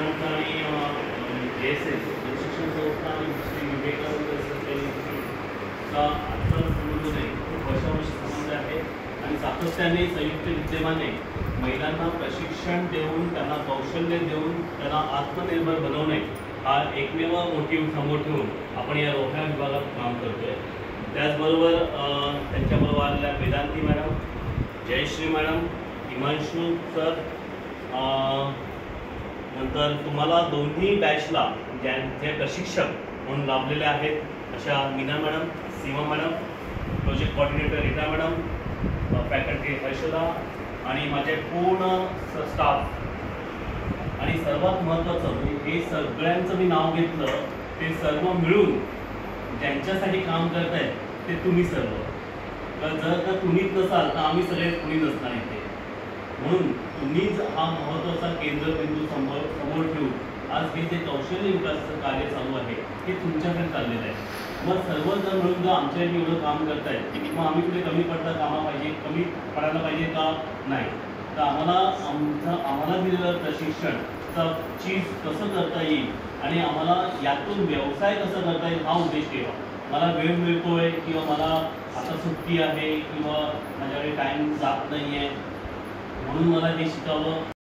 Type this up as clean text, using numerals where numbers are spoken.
मॅडमचा आणि JSS शिक्षण संस्था आणि श्री विवेकानंद संस्थेचा आजचा संबंध नाही, खूप वर्षावर्षी संबंध आहे आणि सातत्याने संयुक्त विद्यमाने महिलांना प्रशिक्षण देऊन, त्यांना कौशल्य देऊन, त्यांना आत्मनिर्भर बनवणे हा एकमेव मोटिव्ह समोर ठेवून आपण या रोह्या विभागात काम करतोय। त्याचबरोबर त्यांच्याबरोबर आलेल्या Vedanti madam, Jayashri madam, Himanshu sir, नंतर तुम्हाला दोन्ही बॅचला ज्यांचे प्रशिक्षक म्हणून लाभलेले आहेत अशा Meena madam, Seema madam, project coordinator Rita madam, faculty Harshada आणि माझे पूर्ण स्टाफ। आणि सर्वात महत्त्वाचं म्हणजे हे सगळ्यांचं मी नाव घेतलं, ते सर्व मिळून ज्यांच्यासाठी काम करतायत ते तुम्ही सर्व। जर का तुम्हीच नसाल तर आम्ही सगळे कुणी नसणार इथे। म्हणून तुम्हीच हा महत्त्वाचा केंद्रबिंदू समोर ठेवून आज हे जे कौशल्य विकासाचं कार्य चालू आहे हे तुमच्याकडे चाललेलं आहे। मग सर्वजण मिळून जर आमच्यासाठी एवढं काम करतायत मग आम्ही कुठे कमी पडता कमी पडायला पाहिजे का नाही? तर आम्हाला दिलेलं प्रशिक्षणचं चीज कसं करता येईल आणि आम्हाला यातून व्यवसाय कसा करता येईल हा उद्देश ठेवा। मला वेळ मिळतोय किंवा मला आता सुट्टी आहे किंवा माझ्याकडे टाईम जात नाही आहे म्हणून मला हे शिकावं